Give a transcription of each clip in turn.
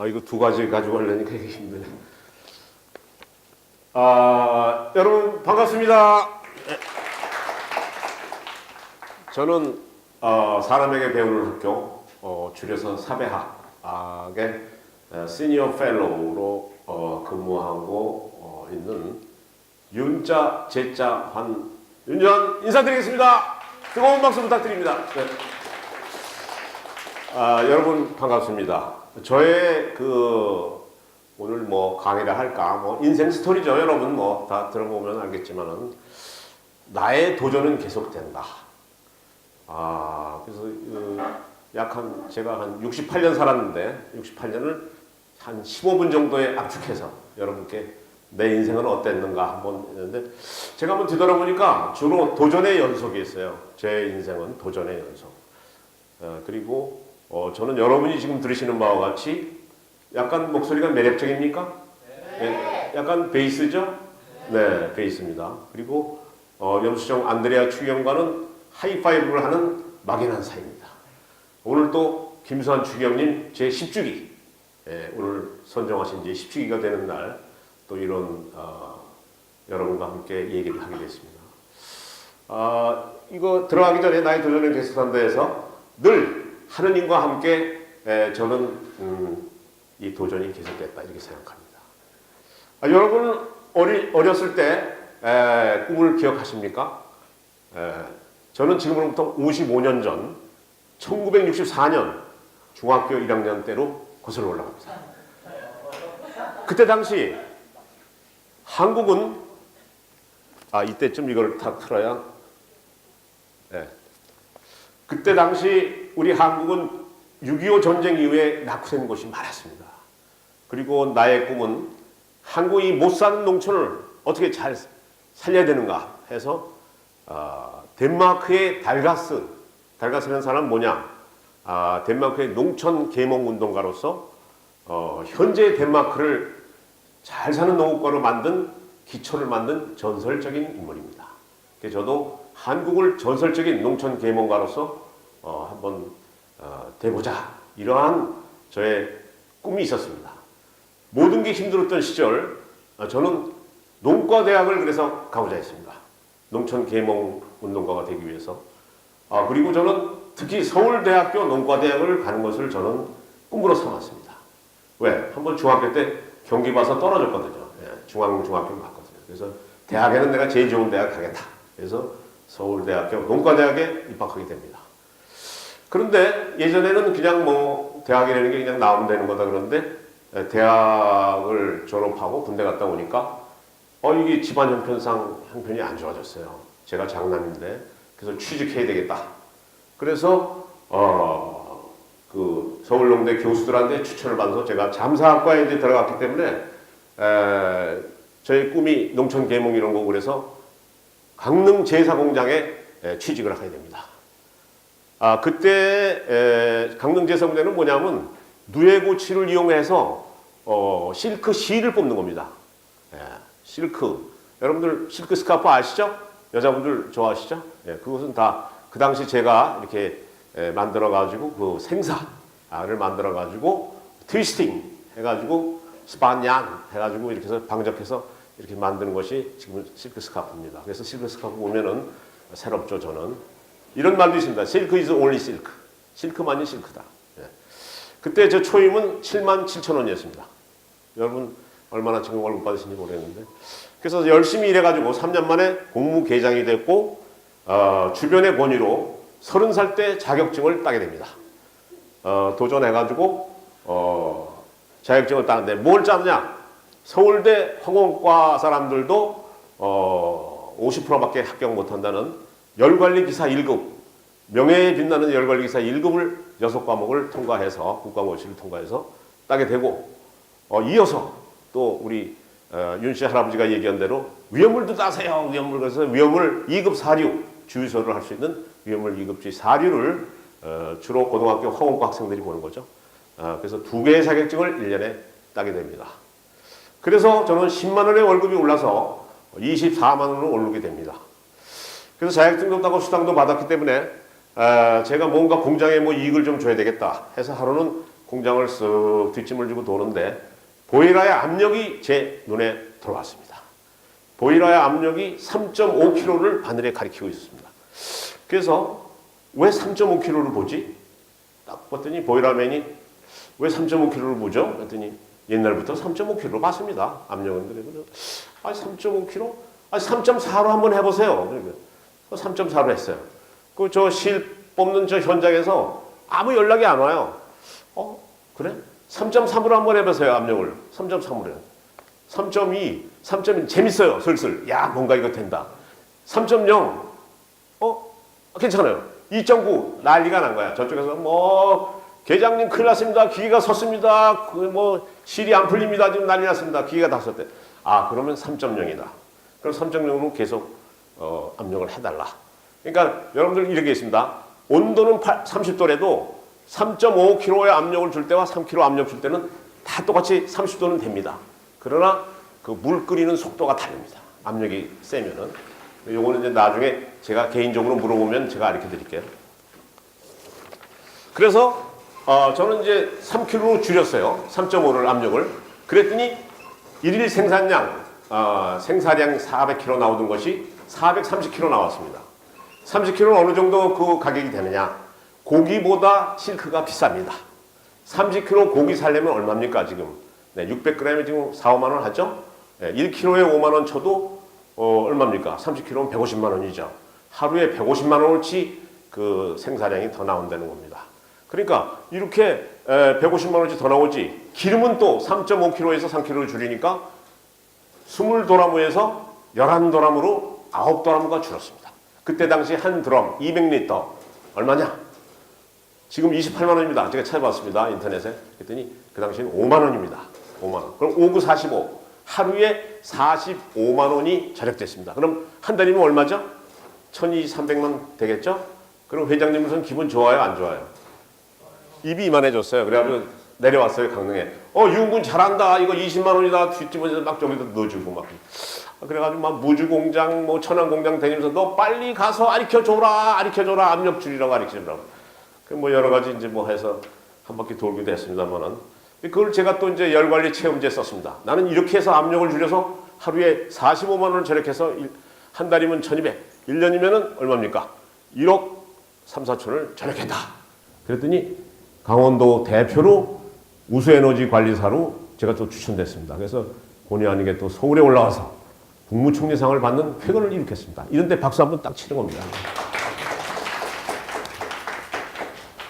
이거 두 가지 가지고 하려니까 이게 힘드네. 여러분 반갑습니다. 저는 사람에게 배우는 학교, 줄여서 사배학의 시니어 펠로우로 근무하고 있는 윤자, 제자, 윤전 인사드리겠습니다. 뜨거운 박수 부탁드립니다. 네. 여러분 반갑습니다. 저의 오늘 뭐 강의를 할까, 뭐 인생 스토리죠. 여러분 뭐 다 들어보면 알겠지만은 나의 도전은 계속된다. 그래서 제가 한 68년 살았는데 68년을 한 15분 정도에 압축해서 여러분께 내 인생은 어땠는가 한번 했는데, 제가 한번 뒤돌아보니까 주로 도전의 연속이었어요. 제 인생은 도전의 연속. 그리고 저는 여러분이 지금 들으시는 바와 같이 약간 목소리가 매력적입니까? 네. 약간 베이스죠? 네, 베이스입니다. 그리고 염수정 안드레아 추기경과는 하이파이브를 하는 막연한 사이입니다. 오늘 또 김수환 추기경님 제 10주기, 오늘 선정하신 제 10주기가 되는 날 또 이런 여러분과 함께 얘기를 하게 됐습니다. 이거 들어가기 전에 나의 도전을 계속한다해서 늘 하느님과 함께 저는 이 도전이 계속됐다 이렇게 생각합니다. 여러분 어렸을 때 꿈을 기억하십니까? 저는 지금으로부터 55년 전 1964년 중학교 1학년 때로 거슬러 올라갑니다. 그때 당시 한국은 이때쯤 이걸 다 틀어야 그때 당시 우리 한국은 6.25 전쟁 이후에 낙후된 곳이 많았습니다. 그리고 나의 꿈은 한국이 못 사는 농촌을 어떻게 잘 살려야 되는가 해서 덴마크의 달가스라는 사람은 뭐냐? 덴마크의 농촌 계몽 운동가로서 현재 덴마크를 잘 사는 농업가로 만든 기초를 만든 전설적인 인물입니다. 그래서 저도 한국을 전설적인 농촌 계몽가로서 한번 돼보자, 이러한 저의 꿈이 있었습니다. 모든 게 힘들었던 시절 저는 농과대학을 그래서 가고자 했습니다. 농촌 계몽 운동가가 되기 위해서. 그리고 저는 특히 서울대학교 농과대학을 가는 것을 저는 꿈으로 삼았습니다. 왜? 한번 중학교 때 경기 봐서 떨어졌거든요. 중앙중학교를 갔거든요. 그래서 대학에는 내가 제일 좋은 대학 가겠다. 그래서 서울대학교 농과대학에 입학하게 됩니다. 그런데 예전에는 그냥 뭐 대학이라는 게 그냥 나오면 되는 거다 그러는데, 대학을 졸업하고 군대 갔다 오니까 이게 집안 형편이 안 좋아졌어요. 제가 장남인데 그래서 취직해야 되겠다. 그래서 서울농대 교수들한테 추천을 받아서 제가 잠사학과에 이제 들어갔기 때문에 저의 꿈이 농촌 계몽 이런 거고, 그래서 강릉 제사공장에 취직을 하게 됩니다. 그때 강릉 제사공장은 뭐냐면 누에고치를 이용해서 실크 실을 뽑는 겁니다. 실크. 여러분들 실크 스카프 아시죠? 여자분들 좋아하시죠? 그것은 다 그 당시 제가 이렇게 만들어가지고 그 생사를 만들어가지고 트위스팅 해가지고 스판양 해가지고 이렇게 해서 방적해서 이렇게 만드는 것이 지금 실크 스카프입니다. 그래서 실크 스카프 보면은 새롭죠. 저는 이런 말도 있습니다. 실크 is only silk. 실크만이 실크다. 그때 저 초임은 77,000원이었습니다. 여러분 얼마나 지금 월급 받으신지 모르겠는데, 그래서 열심히 일해가지고 3년 만에 공무계장이 됐고, 주변의 권유로 30살 때 자격증을 따게 됩니다. 도전해가지고 자격증을 따는데 뭘 따느냐? 서울대 화공과 사람들도 50%밖에 합격 못한다는 열관리기사 1급, 명예에 빛나는 열관리기사 1급을 6과목을 통과해서 국가고시를 통과해서 따게 되고, 이어서 또 우리 윤 씨 할아버지가 얘기한 대로 위험물도 따세요. 위험물. 그래서 위험물 2급 사류, 주유소를 할 수 있는 위험물 2급지 사류를 주로 고등학교 화공과 학생들이 보는 거죠. 그래서 2개의 자격증을 1년에 따게 됩니다. 그래서 저는 10만 원의 월급이 올라서 24만 원으로 오르게 됩니다. 그래서 자격증도 따고 수당도 받았기 때문에 제가 뭔가 공장에 뭐 이익을 좀 줘야 되겠다 해서 하루는 공장을 쓱 뒷짐을 지고 도는데 보일러의 압력이 제 눈에 들어왔습니다. 보일러의 압력이 3.5kg를 바늘에 가리키고 있습니다. 그래서 왜 3.5kg를 보지? 딱 봤더니 보일러맨이 왜 3.5kg를 보죠? 그랬더니 옛날부터 3.5kg로 봤습니다. 압력은. 그래서 3.5kg? 3.4로 한번 해보세요. 3.4로 했어요. 그 저 실 뽑는 저 현장에서 아무 연락이 안 와요. 그래? 3.3으로 한번 해보세요. 압력을. 3.3으로. 3.2, 3.1 재밌어요. 슬슬. 야, 뭔가 이거 된다. 3.0 괜찮아요. 2.9 난리가 난 거야. 저쪽에서 뭐 계장님 큰일 났습니다. 기계가 섰습니다. 실이 안 풀립니다. 지금 난리 났습니다. 기계가 다 섰대. 그러면 3.0이다. 그럼 3.0으로 계속 압력을 해달라. 그러니까 여러분들 이렇게 있습니다. 온도는 30도래도 3.5kg의 압력을 줄 때와 3kg 압력 줄 때는 다 똑같이 30도는 됩니다. 그러나 그 물 끓이는 속도가 다릅니다. 압력이 세면은. 요거는 이제 나중에 제가 개인적으로 물어보면 제가 알려 드릴게요. 그래서 저는 이제 3kg로 줄였어요. 3.5를 압력을. 그랬더니 일일 생산량, 생산량 400kg 나오던 것이 430kg 나왔습니다. 30kg는 어느 정도 그 가격이 되느냐? 고기보다 실크가 비쌉니다. 30kg 고기 살려면 얼마입니까, 지금? 네, 600g에 지금 4, 5만 원 하죠? 네, 1kg에 5만 원 쳐도, 얼마입니까? 30kg면 150만 원이죠. 하루에 150만 원어치 그 생산량이 더 나온다는 겁니다. 그러니까, 이렇게 150만 원어치 더 나오지, 기름은 또 3.5kg에서 3kg를 줄이니까 20도라무에서 11도라무로 9도라무가 줄었습니다. 그때 당시 한 드럼 200리터 얼마냐? 지금 28만 원입니다. 제가 찾아봤습니다. 인터넷에. 그랬더니 그 당시에는 5만 원입니다. 5만 원. 그럼 5구 45. 하루에 45만 원이 절약됐습니다. 그럼 한 달이면 얼마죠? 1200만 되겠죠? 그럼 회장님 무슨 기분 좋아요? 안 좋아요? 입이 이만해졌어요. 그래가지고 내려왔어요. 강릉에. 유은군 잘한다. 이거 20만 원이다. 뒷집에서 막 저기다 넣어주고 막. 그래가지고 막 무주공장, 천안공장 다니면서 너 빨리 가서 가르쳐줘라. 압력 줄이라고 가르쳐주라고. 뭐 여러 가지 이제 뭐 해서 한 바퀴 돌기도 했습니다만은. 그걸 제가 또 이제 열관리 체험지에 썼습니다. 나는 이렇게 해서 압력을 줄여서 하루에 45만 원을 절약해서 한 달이면 1200, 1년이면은 얼마입니까? 1억 3, 4천을 절약했다. 그랬더니 강원도 대표로 우수에너지 관리사로 제가 또 추천됐습니다. 그래서 본의 아니게 또 서울에 올라와서 국무총리상을 받는 쾌거를 일으켰습니다. 이런데 박수 한번 딱 치는 겁니다.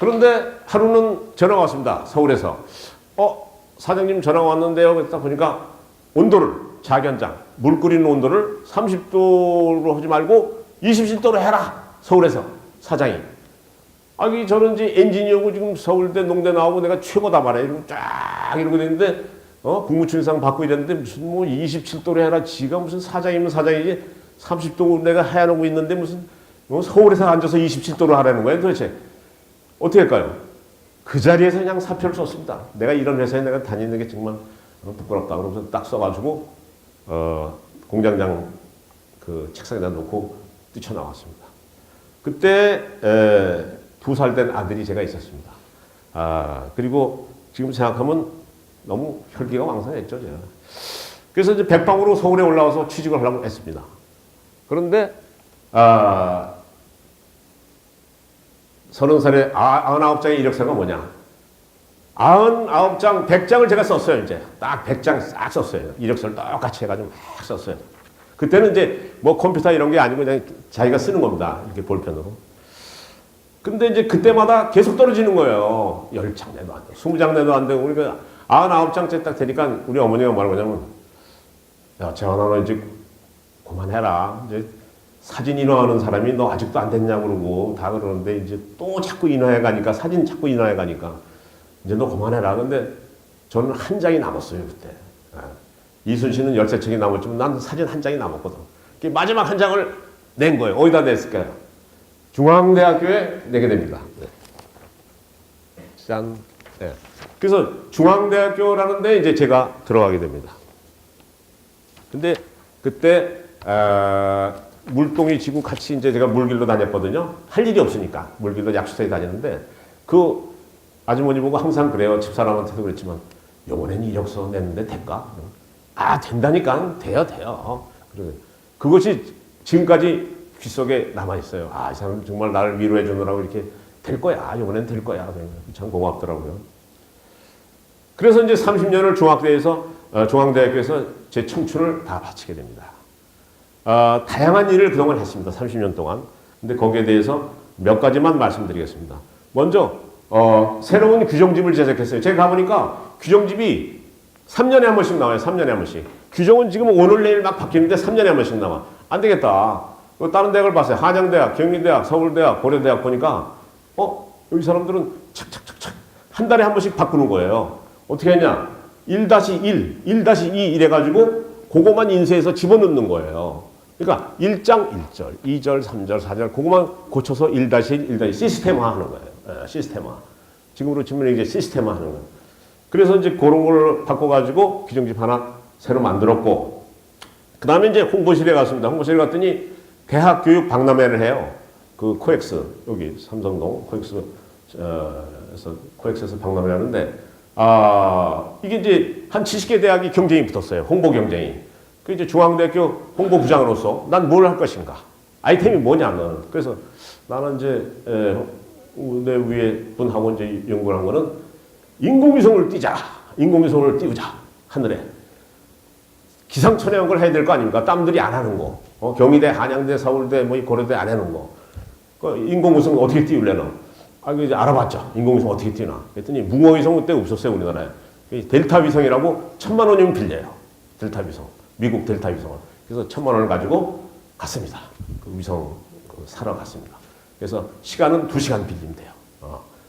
그런데 하루는 전화가 왔습니다. 서울에서. 사장님 전화가 왔는데요. 그랬다 보니까 온도를, 자기 현장, 물 끓이는 온도를 30도로 하지 말고 27도로 해라. 서울에서 사장이. 저는 이제 엔지니어고 지금 서울대 농대 나오고 내가 최고다 말이야. 이러고 쫙 이러고 있는데, 국무총리상 받고 이랬는데 무슨 27도로 해라. 지가 무슨 사장이면 사장이지 30도 내가 해놓고 있는데 무슨 서울에서 앉아서 27도로 하라는 거예요 도대체. 어떻게 할까요? 그 자리에서 그냥 사표를 썼습니다. 내가 이런 회사에 내가 다니는 게 정말 부끄럽다. 그러면서 딱 써가지고, 공장장 그 책상에다 놓고 뛰쳐나왔습니다. 그때, 2살 된 아들이 제가 있었습니다. 그리고 지금 생각하면 너무 혈기가 왕성했죠, 제가. 그래서 이제 백방으로 서울에 올라와서 취직을 하려고 했습니다. 그런데, 30살에 99장의 이력서가 뭐냐? 99장, 100장을 제가 썼어요, 이제. 딱 100장 싹 썼어요. 이력서를 똑같이 해가지고 막 썼어요. 그때는 이제 뭐 컴퓨터 이런 게 아니고 그냥 자기가 쓰는 겁니다. 이렇게 볼펜으로. 근데 이제 그때마다 계속 떨어지는 거예요. 10장 내도 안 되고, 20장 내도 안 되고. 그러니까 99장째 딱 되니까 우리 어머니가 뭐라고 하냐면, 야, 재환아, 너 이제 그만해라. 이제 사진 인화하는 사람이 너 아직도 안 됐냐고 그러고 다 그러는데 이제 또 자꾸 인화해 가니까 사진 자꾸 인화해 가니까 이제 너 그만해라. 근데 저는 한 장이 남았어요 그때. 이순신은 13장이 남았지만 난 사진 한 장이 남았거든. 마지막 한 장을 낸 거예요. 어디다 냈을까요? 중앙대학교에 내게 됩니다. 네. 짠. 네. 그래서 중앙대학교라는 데 이제 제가 들어가게 됩니다. 근데 그때 물동이 지고 같이 이제 제가 물길로 다녔거든요. 할 일이 없으니까 물길로 약수터에 다녔는데 그 아주머니 보고 항상 그래요. 집사람한테도 그랬지만 이번엔 이력서 냈는데 될까? 아 된다니까 돼요. 그것이 지금까지 귓속에 남아있어요. 아 이 사람 정말 나를 위로해 주느라고 이렇게 될 거야. 이번엔 될 거야. 참 고맙더라고요. 그래서 이제 30년을 중앙대학교에서 제 청춘을 다 바치게 됩니다. 다양한 일을 그동안 했습니다. 30년 동안. 근데 거기에 대해서 몇 가지만 말씀드리겠습니다. 먼저 새로운 규정집을 제작했어요. 제가 가보니까 규정집이 3년에 한 번씩 나와요. 3년에 한 번씩. 규정은 지금 오늘 내일 막 바뀌는데 3년에 한 번씩 나와. 안 되겠다. 다른 대학을 봤어요. 한양대학, 경희대학, 서울대학, 고려대학 보니까 여기 사람들은 착착착착 한 달에 한 번씩 바꾸는 거예요. 어떻게 했냐? 1-1, 1-2 이래가지고 그거만 인쇄해서 집어넣는 거예요. 그러니까 1장 1절, 2절, 3절, 4절 그거만 고쳐서 1-1, 1-2 시스템화 하는 거예요. 시스템화. 지금으로 치면 이제 시스템화 하는 거예요. 그래서 이제 그런 걸 바꿔가지고 규정집 하나 새로 만들었고, 그 다음에 이제 홍보실에 갔습니다. 홍보실에 갔더니 대학 교육 박람회를 해요. 그 코엑스, 여기 삼성동 코엑스에서 박람회를 하는데, 이게 이제 한 70개 대학이 경쟁이 붙었어요. 홍보 경쟁이. 그 이제 중앙대학교 홍보부장으로서 난 뭘 할 것인가? 아이템이 뭐냐, 너는. 그래서 나는 이제, 내 위에 분하고 이제 연구를 한 거는 인공위성을 띄자. 인공위성을 띄우자. 하늘에. 기상천외한 걸 해야 될 거 아닙니까? 땀들이 안 하는 거. 경희대, 한양대, 서울대, 고려대 안 해놓은 거. 인공위성 어떻게 띄우려나? 이제 알아봤죠. 인공위성 어떻게 띄우나. 그랬더니 무공위성 그때 없었어요, 우리나라에. 델타 위성이라고 1,000만 원이면 빌려요. 델타 위성. 미국 델타 위성을. 그래서 1,000만 원을 가지고 갔습니다. 그 위성 사러 갔습니다. 그래서 시간은 2시간 빌리면 돼요.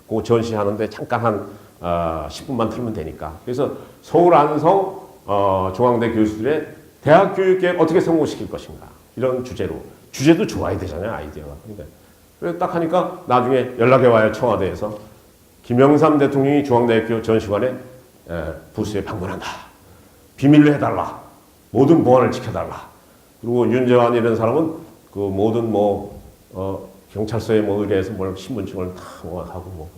그거 전시하는데 잠깐 한 10분만 틀면 되니까. 그래서 서울 안성 중앙대 교수들의 대학 교육계획 어떻게 성공시킬 것인가. 이런 주제로. 주제도 좋아야 되잖아요, 아이디어가. 그래서 딱 하니까 나중에 연락이 와요, 청와대에서. 김영삼 대통령이 중앙대학교 전시관에 부스에 방문한다. 비밀로 해달라. 모든 보안을 지켜달라. 그리고 윤재환 이런 사람은 그 모든 경찰서에 의뢰해서 신분증을 다 하고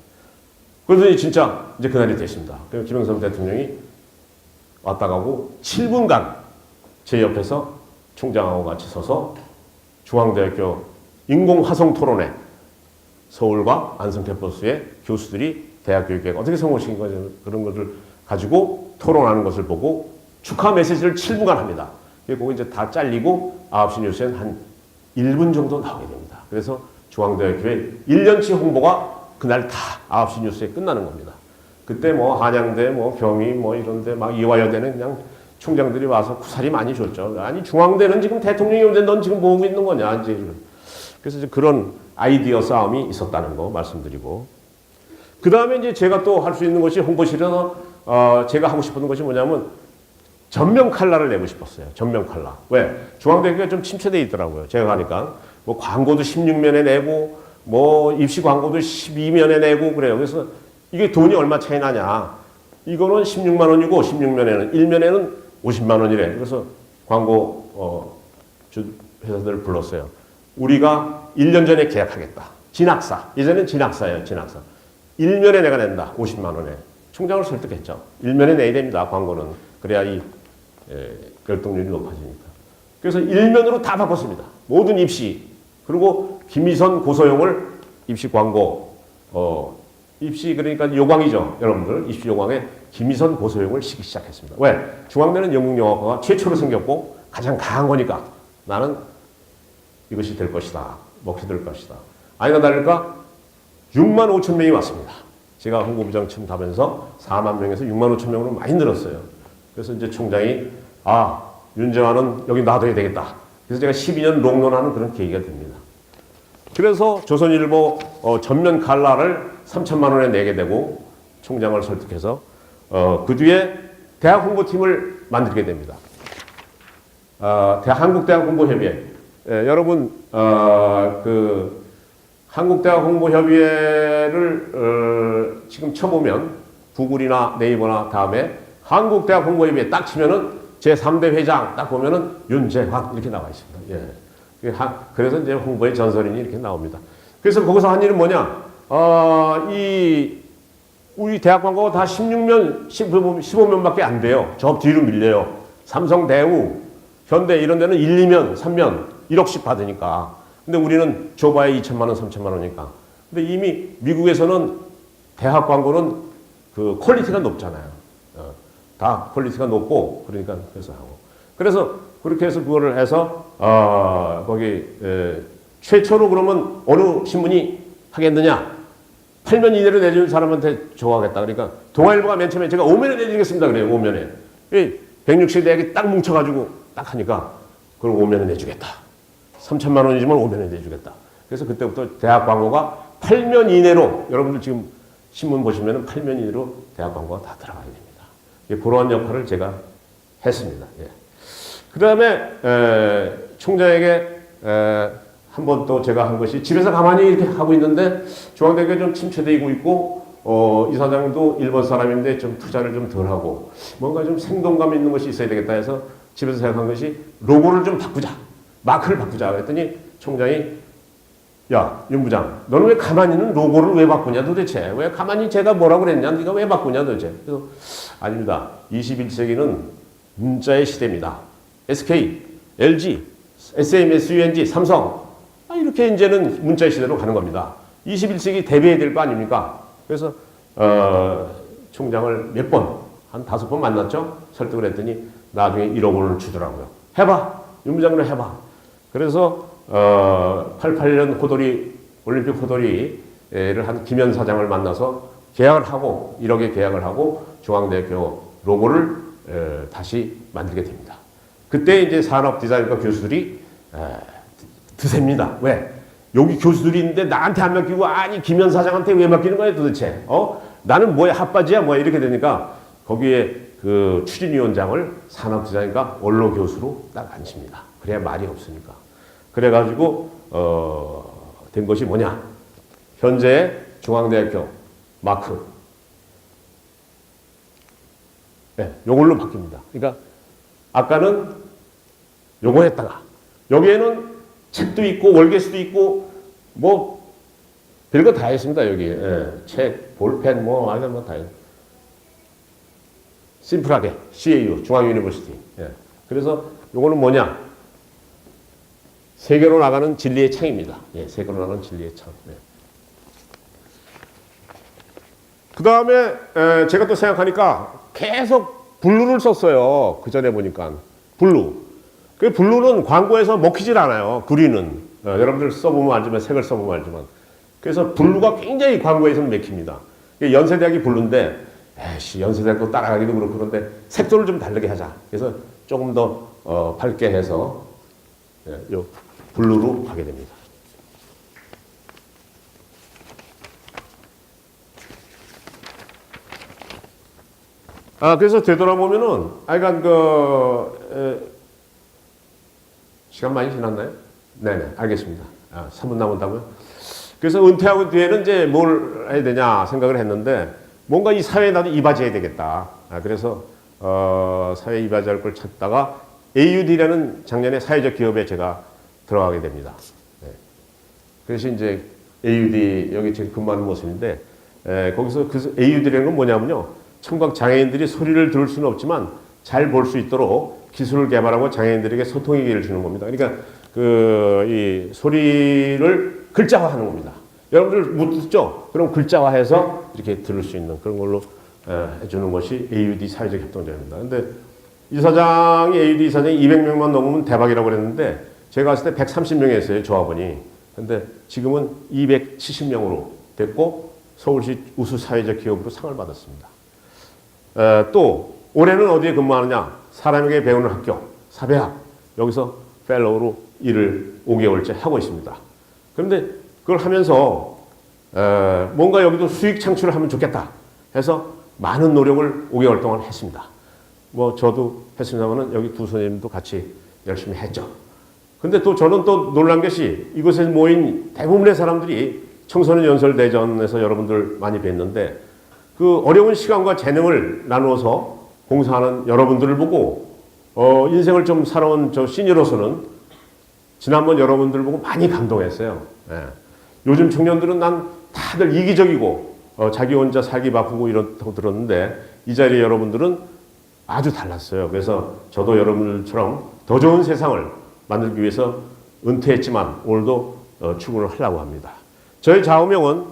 그러더니 진짜 이제 그날이 됐습니다. 그래서 김영삼 대통령이 왔다 가고 7분간 제 옆에서 총장하고 같이 서서 중앙대학교 인공화성 토론회 서울과 안성 캠퍼스의 교수들이 대학 교육계획 어떻게 성공시킨 거죠. 그런 것을 가지고 토론하는 것을 보고 축하 메시지를 7분간 합니다. 그리고 이제 다 잘리고 9시 뉴스엔 한 1분 정도 나오게 됩니다. 그래서 중앙대학교의 1년치 홍보가 그날 다 9시 뉴스에 끝나는 겁니다. 그때 한양대, 경희 이런데 막 이화여대는 그냥 총장들이 와서 구살이 많이 줬죠. 아니 중앙대는 지금 대통령이 오는데 넌 지금 뭐 하고 있는 거냐 이제. 그래서 이제 그런 아이디어 싸움이 있었다는 거 말씀드리고, 그 다음에 이제 제가 또 할 수 있는 것이 홍보실에서 제가 하고 싶었던 것이 뭐냐면 전면 칼라를 내고 싶었어요. 전면 칼라. 왜? 중앙대학교가 좀 침체되어 있더라고요. 제가 가니까 광고도 16면에 내고 입시 광고도 12면에 내고 그래요. 그래서 이게 돈이 얼마 차이 나냐? 이거는 16만 원이고 16면에는 1면에는 50만 원이래. 그래서 광고 회사들을 불렀어요. 우리가 1년 전에 계약하겠다. 진학사. 예전엔 진학사예요. 진학사. 1면에 내가 낸다. 50만 원에. 총장을 설득했죠. 1면에 내야 됩니다. 광고는. 그래야 이 결동률이 높아지니까. 그래서 1면으로 다 바꿨습니다. 모든 입시. 그리고 김희선 고소영을 입시 광고. 입시 그러니까 요광이죠. 여러분들. 입시 요광에 김희선 고소영을 시기 시작했습니다. 왜? 중앙대는 영국영어과가 최초로 생겼고 가장 강한 거니까 나는 이것이 될 것이다. 먹히될 것이다. 아니나 다를까 6만 5천 명이 왔습니다. 제가 홍보부장 처음 가면서 4만 명에서 6만 5천 명으로 많이 늘었어요. 그래서 이제 총장이 윤재환은 여기 놔둬야 되겠다. 그래서 제가 12년 롱런하는 그런 계기가 됩니다. 그래서 조선일보 전면 칼라를 3천만 원에 내게 되고 총장을 설득해서 그 뒤에 대학 홍보팀을 만들게 됩니다. 한국대학 홍보협의회. 여러분 그 한국대학 홍보협의회를 지금 쳐보면 구글이나 네이버나 다음에 한국대학 홍보협의회 딱 치면은 제3대 회장 딱 보면은 윤재환 이렇게 나와 있습니다. 예. 그래서 이제 홍보의 전설인이 이렇게 나옵니다. 그래서 거기서 한 일은 뭐냐? 이 우리 대학 광고가 다 16면, 15면밖에 안 돼요. 저 뒤로 밀려요. 삼성, 대우, 현대 이런 데는 1, 2면, 3면 1억씩 받으니까. 근데 우리는 줘봐야 2천만 원, 3천만 원이니까. 근데 이미 미국에서는 대학 광고는 그 퀄리티가 높잖아요. 다 퀄리티가 높고 그러니까 그래서 하고. 그래서 그렇게 해서 그거를 해서 거기 최초로 그러면 어느 신문이 하겠느냐? 8면 이내로 내주는 사람한테 좋아하겠다. 그러니까 동아일보가 맨 처음에 제가 5면에 내주겠습니다. 그래요. 5면에. 160대학이 딱 뭉쳐가지고 딱 하니까 그걸 5면에 내주겠다. 3천만 원이지만 5면에 내주겠다. 그래서 그때부터 대학 광고가 8면 이내로 여러분들 지금 신문 보시면 8면 이내로 대학 광고가 다 들어가야 됩니다. 그런 역할을 제가 했습니다. 예. 그 다음에 총장에게 한 번 또 제가 한 것이 집에서 가만히 이렇게 하고 있는데 중앙대학교가 좀 침체되고 있고 이사장도 일본 사람인데 좀 투자를 좀 덜 하고 뭔가 좀 생동감 있는 것이 있어야 되겠다 해서 집에서 생각한 것이 로고를 좀 바꾸자. 마크를 바꾸자. 그랬더니 총장이 야, 윤 부장, 너는 왜 가만히 있는 로고를 왜 바꾸냐 도대체? 왜 가만히 제가 뭐라고 그랬냐? 네가 왜 바꾸냐 도대체? 그래서 아닙니다. 21세기는 문자의 시대입니다. SK, LG, SMSUNG, 삼성 이렇게 이제는 문자의 시대로 가는 겁니다. 21세기 대비해야 될 거 아닙니까? 그래서 총장을 몇 번, 한 5번 만났죠. 설득을 했더니 나중에 1억 원을 주더라고요. 해봐. 윤 부장으로 해봐. 그래서 88년 호돌이 올림픽 호돌이를 한 김현 사장을 만나서 계약을 하고 1억에 계약을 하고 중앙대학교 로고를 다시 만들게 됩니다. 그때 이제 산업 디자인과 교수들이 드셉니다. 왜? 여기 교수들이 있는데 나한테 안 맡기고 아니 김현 사장한테 왜 맡기는 거야 도대체? 나는 뭐야 핫바지야 뭐야 이렇게 되니까 거기에 그 추진위원장을 산업 디자인과 원로 교수로 딱 앉힙니다. 그래야 말이 없으니까. 그래가지고 된 것이 뭐냐? 현재 중앙대학교 마크. 네, 요걸로 바뀝니다. 그러니까 아까는 요거 했다가 여기에는 책도 있고 월계수도 있고 뭐 별거 다 했습니다. 여기 책, 볼펜 뭐 아니 뭐다 했. 심플하게 CAU 중앙 유니버시티. 그래서 요거는 뭐냐? 세계로 나가는 진리의 창입니다. 세계로 나가는 진리의 창. 그 다음에 제가 또 생각하니까 계속 블루를 썼어요. 그 전에 보니까 블루. 그 블루는 광고에서 먹히질 않아요. 그린은 여러분들 써보면 알지만 색을 써보면 알지만 그래서 블루가 굉장히 광고에서는 맥힙니다. 연세대학이 블루인데 에이씨 연세대학도 따라가기도 그렇고 그런데 색조를 좀 다르게 하자. 그래서 조금 더 밝게 해서 요 블루로 가게 됩니다. 그래서 되돌아보면은 약간 시간 많이 지났나요? 네네, 알겠습니다. 3분 남았다고요? 그래서 은퇴하고 뒤에는 이제 뭘 해야 되냐 생각을 했는데 뭔가 이 사회에 나도 이바지해야 되겠다. 그래서 사회에 이바지할 걸 찾다가 AUD라는 작년에 사회적 기업에 제가 들어가게 됩니다. 그래서 이제 AUD 여기 지금 근무하는 모습인데 거기서 그 AUD라는 건 뭐냐면요. 청각 장애인들이 소리를 들을 수는 없지만 잘 볼 수 있도록 기술을 개발하고 장애인들에게 소통의 기회를 주는 겁니다. 그러니까 이 소리를 글자화하는 겁니다. 여러분들 못 듣죠? 그럼 글자화해서 이렇게 들을 수 있는 그런 걸로 해주는 것이 AUD 사회적 협동조합입니다. 근데 이사장이 AUD 이사장이 200명만 넘으면 대박이라고 그랬는데 제가 갔을 때 130명이었어요. 조합원이. 근데 지금은 270명으로 됐고 서울시 우수 사회적 기업으로 상을 받았습니다. 또 올해는 어디에 근무하느냐? 사람에게 배우는 학교, 사배학. 여기서 펠로우로 일을 5개월째 하고 있습니다. 그런데 그걸 하면서 뭔가 여기도 수익 창출을 하면 좋겠다 해서 많은 노력을 5개월 동안 했습니다. 뭐 저도 했습니다만 여기 두 선생님도 같이 열심히 했죠. 근데 또 저는 또 놀란 것이 이곳에 모인 대부분의 사람들이 청소년 연설대전에서 여러분들 많이 뵀는데 그 어려운 시간과 재능을 나누어서 봉사하는 여러분들을 보고 인생을 좀 살아온 저 시니어로서는 지난번 여러분들을 보고 많이 감동했어요. 요즘 청년들은 난 다들 이기적이고 자기 혼자 살기 바쁘고 이렇다고 들었는데 이 자리에 여러분들은 아주 달랐어요. 그래서 저도 여러분들처럼 더 좋은 세상을 만들기 위해서 은퇴했지만 오늘도 출근을 하려고 합니다. 저희 좌우명은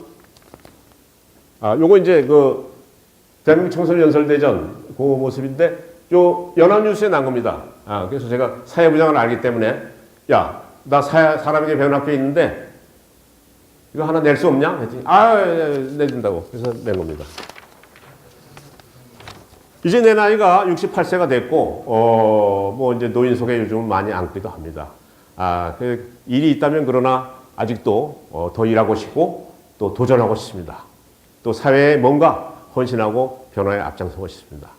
요거 이제 그 대한민국 청소년 연설대전 그 모습인데 요 연합뉴스에 난 겁니다. 그래서 제가 사회부장을 알기 때문에 야, 나 사람에게 배운 학교에 있는데 이거 하나 낼 수 없냐? 했더니 내준다고. 그래서 낸 겁니다. 이제 내 나이가 68세가 됐고 뭐 이제 노인 속에 요즘은 많이 앉기도 합니다. 그 일이 있다면 그러나 아직도 더 일하고 싶고 또 도전하고 싶습니다. 또 사회에 뭔가 헌신하고 변화에 앞장서고 싶습니다.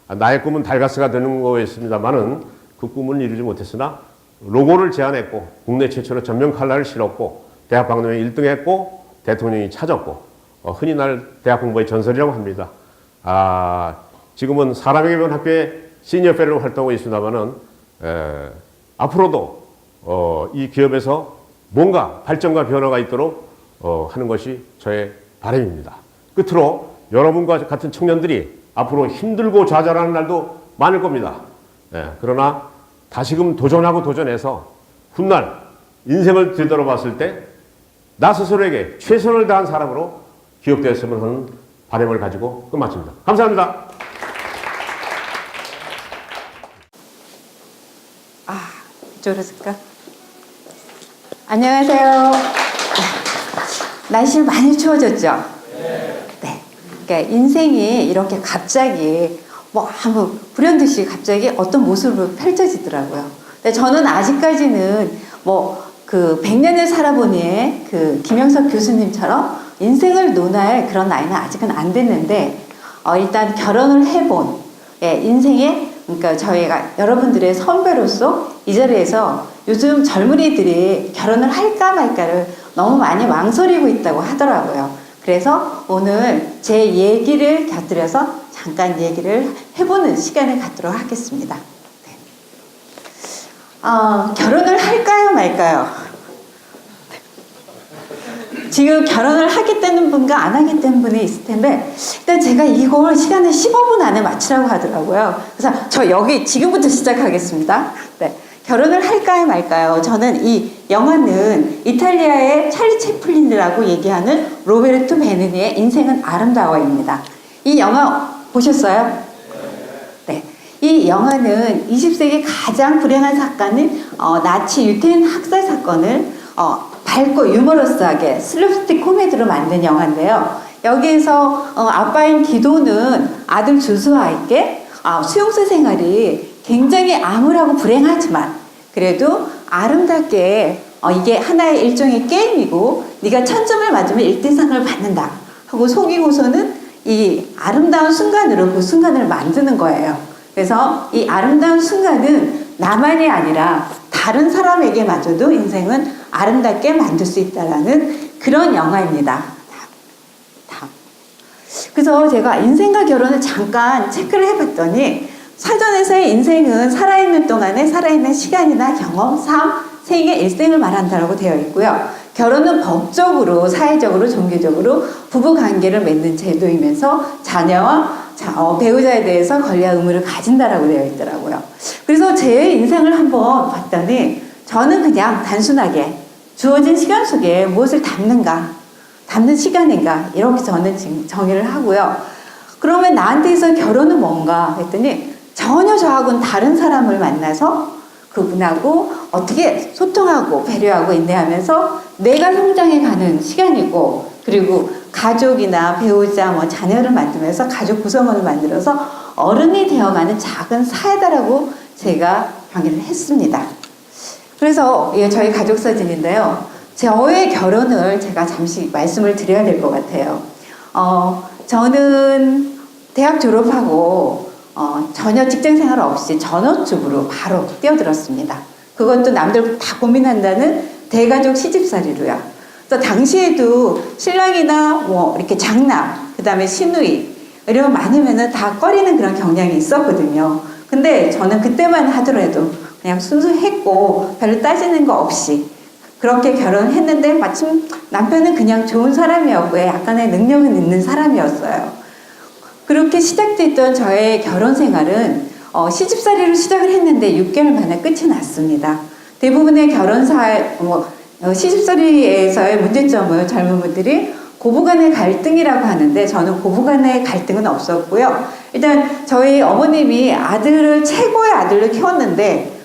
나의 꿈은 달가스가 되는 거였습니다만은 그 꿈은 이루지 못했으나 로고를 제안했고 국내 최초로 전면 칼라를 실었고 대학 박람회 1등 했고 대통령이 찾았고 흔히 날 대학 공부의 전설이라고 합니다. 지금은 사람에게 배운 학교에 시니어 펠로우 활동하고 있습니다만은 앞으로도 이 기업에서 뭔가 발전과 변화가 있도록 하는 것이 저의 바람입니다. 끝으로 여러분과 같은 청년들이 앞으로 힘들고 좌절하는 날도 많을 겁니다. 그러나 다시금 도전하고 도전해서 훗날 인생을 되돌아봤을 때 나 스스로에게 최선을 다한 사람으로 기억되었으면 하는 바람을 가지고 끝마칩니다. 감사합니다. 이쪽으로 쓸까? 안녕하세요. 날씨 많이 추워졌죠? 네. 그러니까 인생이 이렇게 갑자기 뭐 아무 불현듯이 갑자기 어떤 모습으로 펼쳐지더라고요. 근데 저는 아직까지는 뭐 그 100년을 살아보니 그 김영석 교수님처럼 인생을 논할 그런 나이는 아직은 안 됐는데 일단 결혼을 해본 인생의 그러니까 저희가 여러분들의 선배로서 이 자리에서 요즘 젊은이들이 결혼을 할까 말까를 너무 많이 망설이고 있다고 하더라고요. 그래서 오늘 제 얘기를 곁들여서 잠깐 얘기를 해보는 시간을 갖도록 하겠습니다. 네. 결혼을 할까요 말까요? 지금 결혼을 하겠다는 분과 안 하겠다는 분이 있을 텐데 일단 제가 이걸 시간을 15분 안에 맞추라고 하더라고요. 그래서 저 여기 지금부터 시작하겠습니다. 네. 결혼을 할까요 말까요? 저는 이 영화는 이탈리아의 찰리 채플린이라고 얘기하는 로베르토 베니니의 인생은 아름다워입니다. 이 영화 보셨어요? 네. 이 영화는 20세기 가장 불행한 사건인 나치 유태인 학살 사건을 밝고 유머러스하게 슬랩스틱 코미디로 만든 영화인데요. 여기에서 아빠인 기도는 아들 조수아에게 수용소 생활이 굉장히 암울하고 불행하지만 그래도 아름답게 이게 하나의 일종의 게임이고 네가 1000점을 맞으면 1등상을 받는다 하고 속이고서는 이 아름다운 순간으로 그 순간을 만드는 거예요. 그래서 이 아름다운 순간은 나만이 아니라 다른 사람에게마저도 인생은 아름답게 만들 수 있다는 그런 영화입니다. 다음. 그래서 제가 인생과 결혼을 잠깐 체크를 해봤더니 사전에서의 인생은 살아있는 동안에 살아있는 시간이나 경험, 삶, 생애, 일생을 말한다고 되어 있고요. 결혼은 법적으로, 사회적으로, 종교적으로 부부관계를 맺는 제도이면서 자녀와 배우자에 대해서 권리와 의무를 가진다라고 되어 있더라고요. 그래서 제 인생을 한번 봤더니 저는 그냥 단순하게 주어진 시간 속에 무엇을 담는 시간인가 이렇게 저는 지금 정의를 하고요. 그러면 나한테서 결혼은 뭔가 했더니 전혀 저하고는 다른 사람을 만나서 그분하고 어떻게 소통하고 배려하고 인내하면서 내가 성장해가는 시간이고 그리고 가족이나 배우자 뭐 자녀를 만들면서 가족 구성원을 만들어서 어른이 되어가는 작은 사회다라고 제가 정의를 했습니다. 그래서 저희 가족 사진인데요. 저의 결혼을 제가 잠시 말씀을 드려야 될 것 같아요. 저는 대학 졸업하고 전혀 직장 생활 없이 전업주부로 바로 뛰어들었습니다. 그것도 남들 다 고민한다는 대가족 시집살이로요. 그래서 당시에도 신랑이나 뭐 이렇게 장남, 그 다음에 시누이 이런 많으면은 다 꺼리는 그런 경향이 있었거든요. 근데 저는 그때만 하더라도 그냥 순수했고 별로 따지는 거 없이 그렇게 결혼을 했는데 마침 남편은 그냥 좋은 사람이었고 약간의 능력은 있는 사람이었어요. 그렇게 시작됐던 저의 결혼 생활은 시집살이로 시작을 했는데 6개월 만에 끝이 났습니다. 대부분의 시집살이에서의 문제점은 젊은 분들이 고부간의 갈등이라고 하는데 저는 고부간의 갈등은 없었고요. 일단 저희 어머님이 최고의 아들로 키웠는데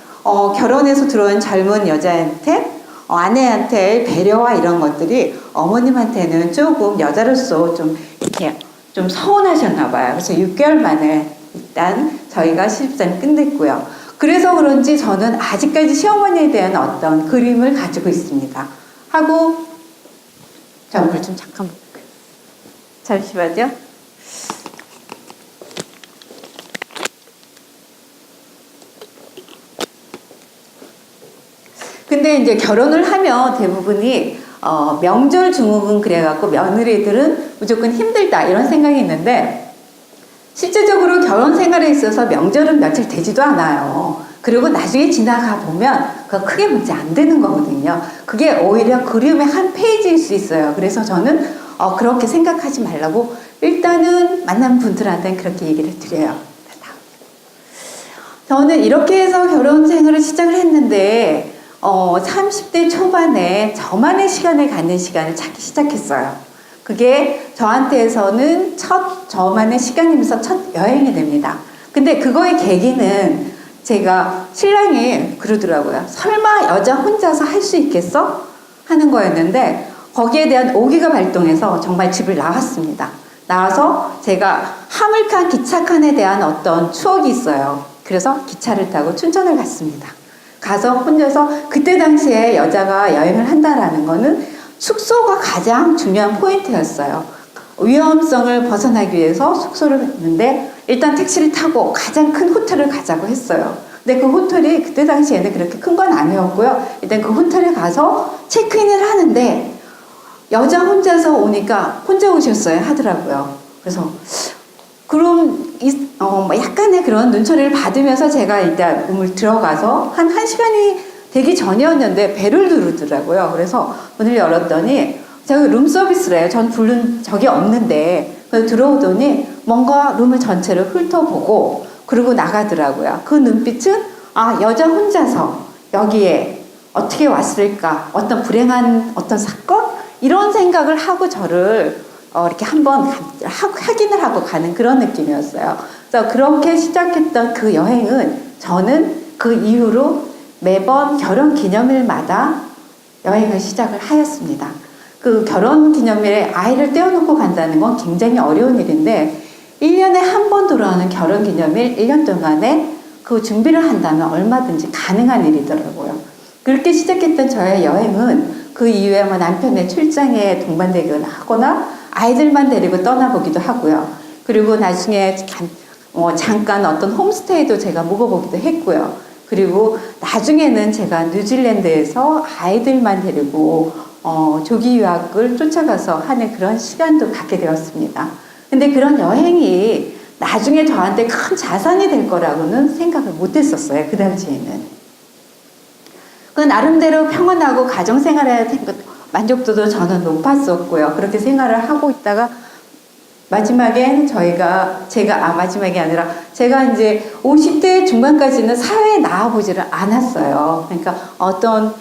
결혼해서 들어온 젊은 여자한테 아내한테 배려와 이런 것들이 어머님한테는 조금 여자로서 좀 이렇게 좀 서운하셨나 봐요. 그래서 6개월 만에 일단 저희가 시집살이 끝냈고요. 그래서 그런지 저는 아직까지 시어머니에 대한 어떤 그림을 가지고 있습니다. 하고 물 좀 잠깐 잠시만요. 근데 이제 결혼을 하면 대부분이 명절 증후군 그래갖고 며느리들은 무조건 힘들다 이런 생각이 있는데 실제적으로 결혼 생활에 있어서 명절은 며칠 되지도 않아요. 그리고 나중에 지나가 보면 그거 크게 문제 안 되는 거거든요. 그게 오히려 그림의 한 페이지일 수 있어요. 그래서 저는 그렇게 생각하지 말라고 일단은 만난 분들한테는 그렇게 얘기를 드려요. 저는 이렇게 해서 결혼 생활을 시작을 했는데 30대 초반에 저만의 시간을 갖는 시간을 찾기 시작했어요. 그게 저한테서는 저만의 시간이면서 첫 여행이 됩니다. 근데 그거의 계기는 제가 신랑이 그러더라고요. 설마 여자 혼자서 할 수 있겠어? 하는 거였는데 거기에 대한 오기가 발동해서 정말 집을 나왔습니다. 나와서 제가 화물칸 기차칸에 대한 어떤 추억이 있어요. 그래서 기차를 타고 춘천을 갔습니다. 가서 혼자서 그때 당시에 여자가 여행을 한다라는 거는 숙소가 가장 중요한 포인트였어요. 위험성을 벗어나기 위해서 숙소를 갔는데 일단 택시를 타고 가장 큰 호텔을 가자고 했어요. 근데 그 호텔이 그때 당시에는 그렇게 큰 건 아니었고요. 일단 그 호텔에 가서 체크인을 하는데 여자 혼자서 오니까 혼자 오셨어요 하더라고요. 그래서 그럼 약간의 그런 눈초리를 받으면서 제가 일단 문을 들어가서 한 1시간이 되기 전이었는데 벨을 누르더라고요. 그래서 문을 열었더니 제가 룸 서비스를 해요. 전 부른 적이 없는데 그래서 들어오더니 뭔가 룸을 전체를 훑어보고 그러고 나가더라고요. 그 눈빛은 여자 혼자서 여기에 어떻게 왔을까? 어떤 불행한 어떤 사건? 이런 생각을 하고 저를 이렇게 한번 확인을 하고 가는 그런 느낌이었어요. 그래서 그렇게 시작했던 그 여행은 저는 그 이후로 매번 결혼 기념일마다 여행을 시작을 하였습니다. 그 결혼 기념일에 아이를 떼어놓고 간다는 건 굉장히 어려운 일인데 1년에 한 번 돌아오는 결혼 기념일 1년 동안에 그 준비를 한다면 얼마든지 가능한 일이더라고요. 그렇게 시작했던 저의 여행은 그 이후에 남편의 출장에 동반되거나 하거나 아이들만 데리고 떠나보기도 하고요. 그리고 나중에 잠깐 어떤 홈스테이도 제가 묵어보기도 했고요. 그리고 나중에는 제가 뉴질랜드에서 아이들만 데리고 조기 유학을 쫓아가서 하는 그런 시간도 갖게 되었습니다. 근데 그런 여행이 나중에 저한테 큰 자산이 될 거라고는 생각을 못 했었어요. 그 당시에는. 그 나름대로 평온하고 가정생활에 만족도도 저는 높았었고요. 그렇게 생활을 하고 있다가 마지막엔 마지막이 아니라 제가 이제 50대 중반까지는 사회에 나와보지를 않았어요. 그러니까 어떤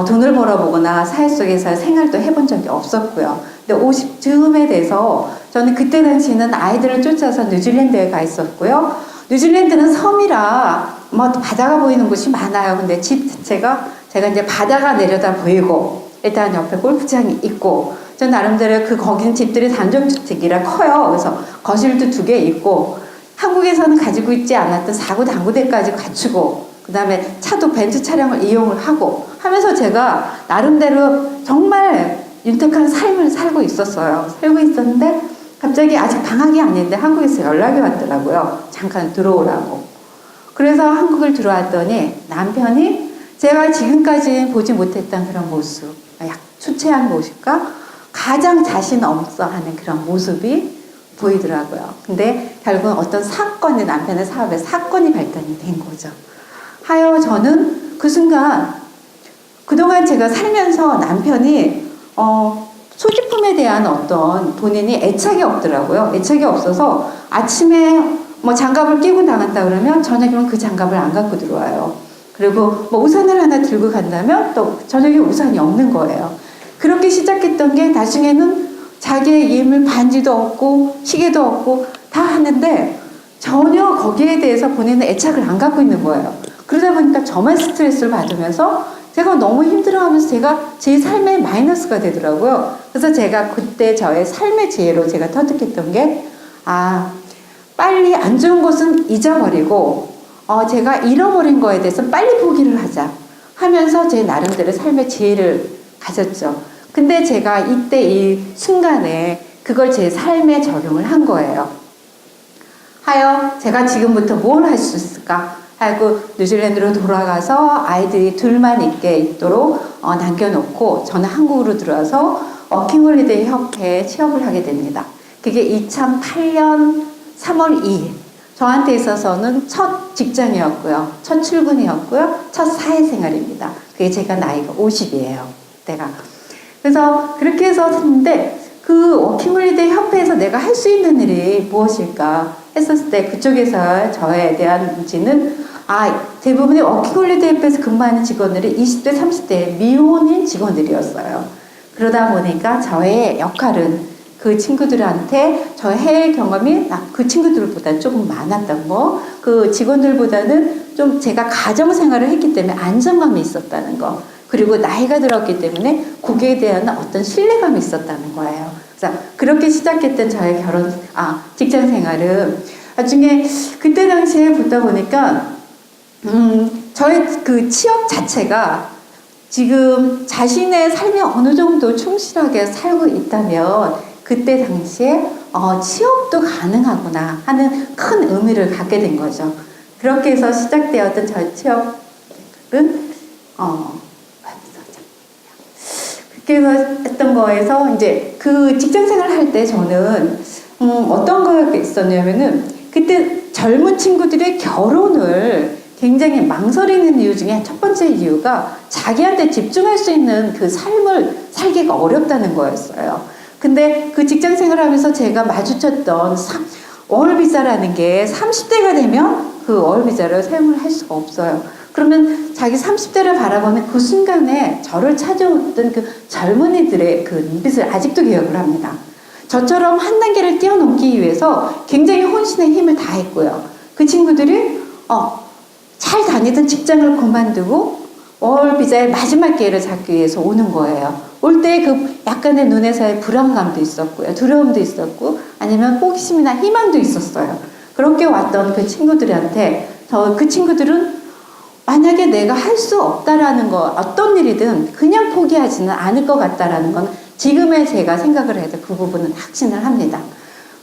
돈을 벌어보거나 사회 속에서 생활도 해본 적이 없었고요. 근데 50쯤에 돼서 저는 그때 당시에는 아이들을 쫓아서 뉴질랜드에 가 있었고요. 뉴질랜드는 섬이라 바다가 보이는 곳이 많아요. 근데 집 자체가 제가 이제 바다가 내려다 보이고 일단 옆에 골프장이 있고 저 나름대로 거기는 집들이 단독주택이라 커요. 그래서 거실도 2개 있고 한국에서는 가지고 있지 않았던 4구 당구대까지 갖추고 그 다음에 차도 벤츠 차량을 이용을 하고 하면서 제가 나름대로 정말 윤택한 삶을 살고 있었어요. 살고 있었는데 갑자기 아직 방학이 아닌데 한국에서 연락이 왔더라고요. 잠깐 들어오라고. 그래서 한국을 들어왔더니 남편이 제가 지금까지 보지 못했던 그런 모습, 추체한 모습과 가장 자신 없어 하는 그런 모습이 보이더라고요. 근데 결국은 어떤 사건이 남편의 사업에 사건이 발단이 된 거죠. 하여 저는 그 순간 그동안 제가 살면서 남편이 소지품에 대한 어떤 본인이 애착이 없더라고요. 애착이 없어서 아침에 뭐 장갑을 끼고 나간다 그러면 저녁이면 그 장갑을 안 갖고 들어와요. 그리고 뭐 우산을 하나 들고 간다면 또 저녁에 우산이 없는 거예요. 그렇게 시작했던 게 나중에는 자기의 임을 반지도 없고 시계도 없고 다 하는데 전혀 거기에 대해서 본인은 애착을 안 갖고 있는 거예요. 그러다 보니까 저만 스트레스를 받으면서 제가 너무 힘들어하면서 제가 제 삶에 마이너스가 되더라고요. 그래서 제가 그때 저의 삶의 지혜로 제가 터득했던 게 빨리 안 좋은 것은 잊어버리고 제가 잃어버린 거에 대해서 빨리 포기를 하자 하면서 제 나름대로 삶의 지혜를 가졌죠. 근데 제가 이때 이 순간에 그걸 제 삶에 적용을 한 거예요. 하여 제가 지금부터 뭘 할 수 있을까 하고 뉴질랜드로 돌아가서 아이들이 둘만 있도록 남겨놓고 저는 한국으로 들어와서 워킹홀리데이 협회에 취업을 하게 됩니다. 그게 2008년 3월 2일 저한테 있어서는 첫 직장이었고요. 첫 출근이었고요. 첫 사회생활입니다. 그게 제가 나이가 50이에요. 그때가. 그래서 그렇게 해서 했는데 그 워킹홀리데이 협회에서 내가 할 수 있는 일이 무엇일까 했었을 때 그쪽에서 저에 대한 지는 대부분의 워킹홀리데이 협회에서 근무하는 직원들이 20대, 30대 미혼인 직원들이었어요. 그러다 보니까 저의 역할은 그 친구들한테 저 해외 경험이 그 친구들보다 조금 많았던 거, 그 직원들보다는 좀 제가 가정생활을 했기 때문에 안정감이 있었다는 거, 그리고 나이가 들었기 때문에 거기에 대한 어떤 신뢰감이 있었다는 거예요. 그래서 그렇게 시작했던 저의 직장 생활은 나중에 그때 당시에 보다 보니까 저의 그 취업 자체가 지금 자신의 삶에 어느 정도 충실하게 살고 있다면 그때 당시에 취업도 가능하구나 하는 큰 의미를 갖게 된 거죠. 그렇게 해서 시작되었던 저의 취업은 그렇게 해서 했던 거에서 이제 그 직장 생활을 할 때 저는 어떤 거가 있었냐면은 그때 젊은 친구들의 결혼을 굉장히 망설이는 이유 중에 첫 번째 이유가 자기한테 집중할 수 있는 그 삶을 살기가 어렵다는 거였어요. 근데 그 직장 생활을 하면서 제가 마주쳤던 워홀비자라는 게 30대가 되면 그 워홀비자를 사용을 할 수가 없어요. 그러면 자기 30대를 바라보는 그 순간에 저를 찾아오던 그 젊은이들의 그 눈빛을 아직도 기억을 합니다. 저처럼 한 단계를 뛰어넘기 위해서 굉장히 혼신의 힘을 다했고요. 그 친구들이 잘 다니던 직장을 그만두고 워홀비자의 마지막 기회를 잡기 위해서 오는 거예요. 올 때 그 약간의 눈에서의 불안감도 있었고요. 두려움도 있었고 아니면 호기심이나 희망도 있었어요. 그렇게 왔던 그 친구들한테 그 친구들은 만약에 내가 할 수 없다라는 거 어떤 일이든 그냥 포기하지는 않을 것 같다라는 건 지금의 제가 생각을 해도 그 부분은 확신을 합니다.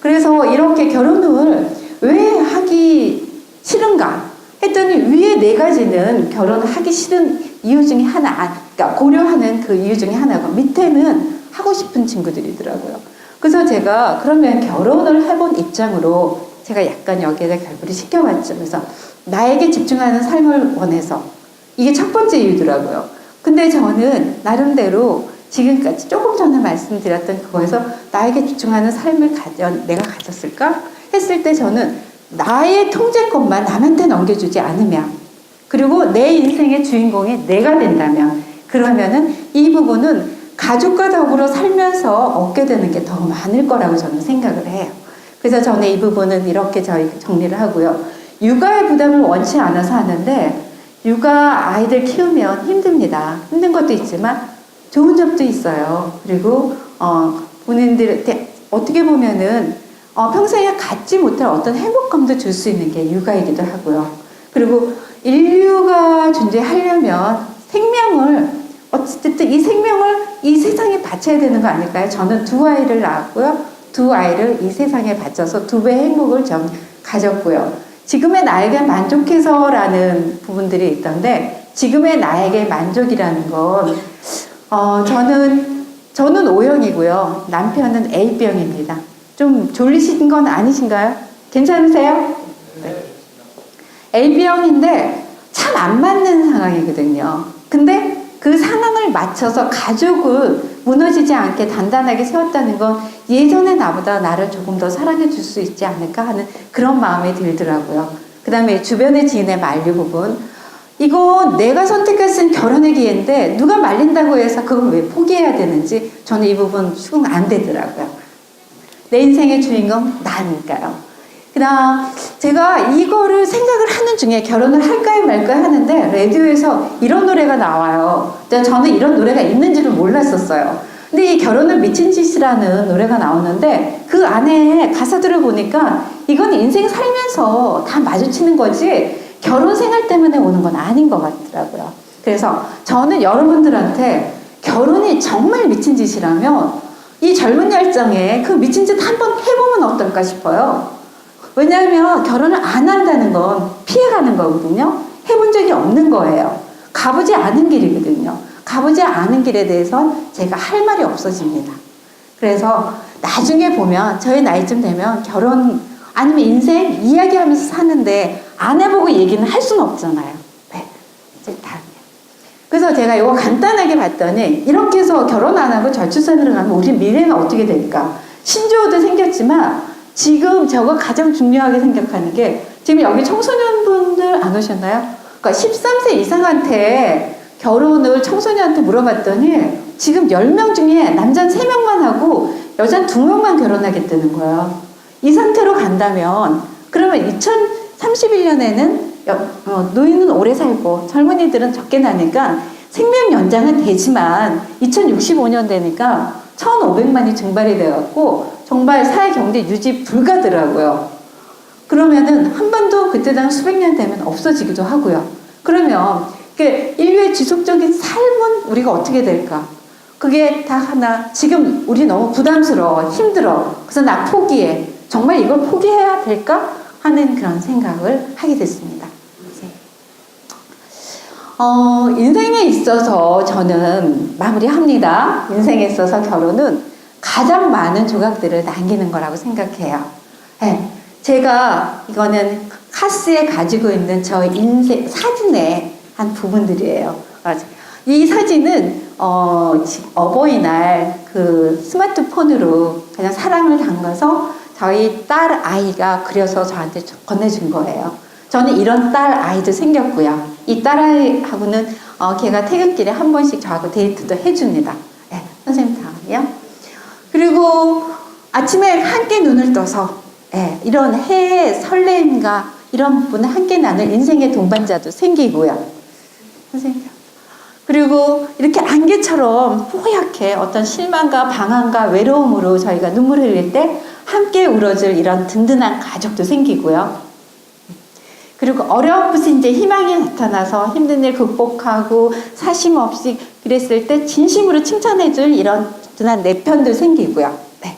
그래서 이렇게 결혼을 왜 하기 싫은가 했더니 위에 네 가지는 결혼을 하기 싫은 이유 중에 하나, 그러니까 고려하는 그 이유 중에 하나가 밑에는 하고 싶은 친구들이더라고요. 그래서 제가 그러면 결혼을 해본 입장으로 제가 약간 여기에다 결부를 시켜봤죠. 그래서 나에게 집중하는 삶을 원해서 이게 첫 번째 이유더라고요. 근데 저는 나름대로 지금까지 조금 전에 말씀드렸던 그거에서 나에게 집중하는 삶을 내가 가졌을까? 했을 때 저는 나의 통제권만 남한테 넘겨주지 않으면 그리고 내 인생의 주인공이 내가 된다면 그러면은 이 부분은 가족과 더불어 살면서 얻게 되는 게 더 많을 거라고 저는 생각을 해요. 그래서 저는 이 부분은 이렇게 저희 정리를 하고요. 육아의 부담을 원치 않아서 하는데 육아 아이들 키우면 힘듭니다. 힘든 것도 있지만 좋은 점도 있어요. 그리고 본인들한테 어떻게 보면은 평생에 갖지 못할 어떤 행복감도 줄 수 있는 게 육아이기도 하고요. 그리고 인류가 존재하려면 생명을 어쨌든 이 생명을 이 세상에 바쳐야 되는 거 아닐까요? 저는 두 아이를 낳았고요. 두 아이를 이 세상에 바쳐서 두 배의 행복을 전 가졌고요. 지금의 나에게 만족해서라는 부분들이 있던데 지금의 나에게 만족이라는 건 저는 O형이고요. 남편은 A병입니다. 좀 졸리신 건 아니신가요? 괜찮으세요? 네. A병인데 참 안 맞는 상황이거든요. 근데 그 상황을 맞춰서 가족을 무너지지 않게 단단하게 세웠다는 건 예전의 나보다 나를 조금 더 사랑해 줄 수 있지 않을까 하는 그런 마음이 들더라고요. 그 다음에 주변의 지인의 만류 부분. 이거 내가 선택할 수 있는 결혼의 기회인데 누가 말린다고 해서 그걸 왜 포기해야 되는지 저는 이 부분 수긍 안 되더라고요. 내 인생의 주인공 나니까요. 그다음 제가 이거를 생각을 하는 중에 결혼을 할까요 말까요 하는데 라디오에서 이런 노래가 나와요. 저는 이런 노래가 있는지를 몰랐었어요. 근데 이 결혼은 미친 짓이라는 노래가 나오는데 그 안에 가사들을 보니까 이건 인생 살면서 다 마주치는 거지 결혼 생활 때문에 오는 건 아닌 것 같더라고요. 그래서 저는 여러분들한테 결혼이 정말 미친 짓이라면 이 젊은 열정에 그 미친 짓 한번 해보면 어떨까 싶어요. 왜냐하면 결혼을 안 한다는 건 피해가는 거거든요. 해본 적이 없는 거예요. 가보지 않은 길이거든요. 가보지 않은 길에 대해선 제가 할 말이 없어집니다. 그래서 나중에 보면 저희 나이쯤 되면 결혼 아니면 인생 이야기하면서 사는데 안 해보고 얘기는 할 수는 없잖아요. 네. 이제 다음이요. 그래서 제가 이거 간단하게 봤더니 이렇게 해서 결혼 안 하고 저출산으로 가면 우리 미래는 어떻게 될까? 신조어도 생겼지만 지금 저거 가장 중요하게 생각하는 게 지금 여기 청소년분들 안 오셨나요? 그러니까 13세 이상한테 결혼을 청소년한테 물어봤더니 지금 10명 중에 남자는 3명만 하고 여자는 2명만 결혼하겠다는 거예요. 이 상태로 간다면 그러면 2031년에는 노인은 오래 살고 젊은이들은 적게 나니까 생명 연장은 되지만 2065년 되니까 1,500만이 증발이 돼갖고 정말 사회 경제 유지 불가더라고요. 그러면은 한 번도 그때 당 수백 년 되면 없어지기도 하고요. 그러면 인류의 지속적인 삶은 우리가 어떻게 될까? 그게 다 하나 지금 우리 너무 부담스러워 힘들어 그래서 나 포기해 정말 이걸 포기해야 될까 하는 그런 생각을 하게 됐습니다. 인생에 있어서 저는 마무리합니다. 인생에 있어서 결혼은 가장 많은 조각들을 남기는 거라고 생각해요. 네, 제가 이거는 카스에 가지고 있는 저 인생 사진의 한 부분들이에요. 이 사진은 어버이날 그 스마트폰으로 그냥 사랑을 담가서 저희 딸 아이가 그려서 저한테 건네준 거예요. 저는 이런 딸 아이도 생겼고요. 이 딸 아이하고는 걔가 퇴근길에 한 번씩 저하고 데이트도 해줍니다. 네, 선생님 다음이요. 그리고 아침에 함께 눈을 떠서 이런 해의 설렘과 이런 부분을 함께 나눌 인생의 동반자도 생기고요. 선생님. 그리고 이렇게 안개처럼 뽀얗게 어떤 실망과 방황과 외로움으로 저희가 눈물을 흘릴 때 함께 울어줄 이런 든든한 가족도 생기고요. 그리고 어렴풋이 이제 희망이 나타나서 힘든 일 극복하고 사심 없이 그랬을 때 진심으로 칭찬해줄 이런 든든한 내 편도 생기고요. 네.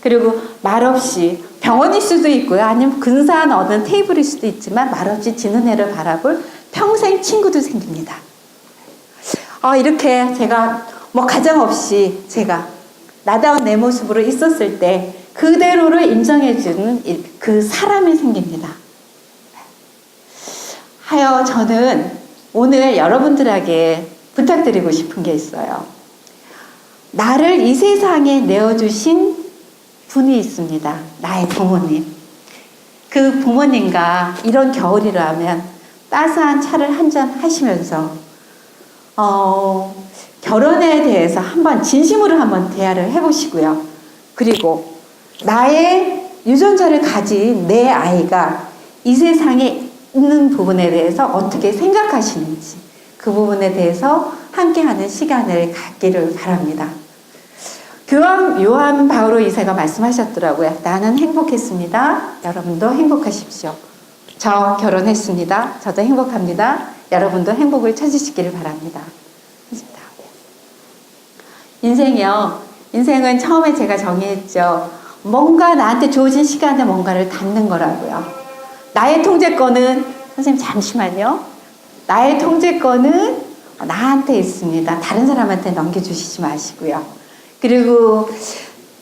그리고 말없이 병원일 수도 있고요. 아니면 근사한 어느 테이블일 수도 있지만 말없이 지는 해를 바라볼 평생 친구도 생깁니다. 이렇게 제가 뭐 가장 없이 제가 나다운 내 모습으로 있었을 때 그대로를 인정해주는 그 사람이 생깁니다. 하여 저는 오늘 여러분들에게 부탁드리고 싶은 게 있어요. 나를 이 세상에 내어주신 분이 있습니다. 나의 부모님. 그 부모님과 이런 겨울이라면 따스한 차를 한잔 하시면서 결혼에 대해서 한번 진심으로 한번 대화를 해보시고요. 그리고 나의 유전자를 가진 내 아이가 이 세상에 있는 부분에 대해서 어떻게 생각하시는지 그 부분에 대해서 함께하는 시간을 갖기를 바랍니다. 요한 바오로 2세가 말씀하셨더라고요. 나는 행복했습니다. 여러분도 행복하십시오. 저 결혼했습니다. 저도 행복합니다. 여러분도 행복을 찾으시기를 바랍니다. 인생이요. 인생은 처음에 제가 정의했죠. 뭔가 나한테 주어진 시간에 뭔가를 담는 거라고요. 나의 통제권은 선생님 잠시만요. 나의 통제권은 나한테 있습니다. 다른 사람한테 넘겨주시지 마시고요. 그리고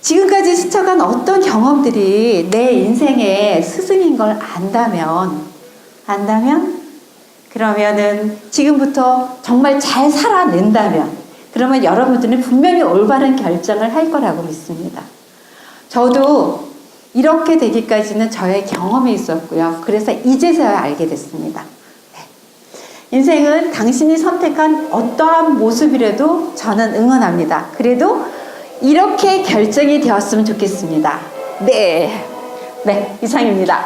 지금까지 스쳐간 어떤 경험들이 내 인생의 스승인 걸 안다면 그러면은 지금부터 정말 잘 살아낸다면 그러면 여러분들은 분명히 올바른 결정을 할 거라고 믿습니다. 저도 이렇게 되기까지는 저의 경험이 있었고요. 그래서 이제서야 알게 됐습니다. 네. 인생은 당신이 선택한 어떠한 모습이라도 저는 응원합니다. 그래도 이렇게 결정이 되었으면 좋겠습니다. 네. 네, 이상입니다.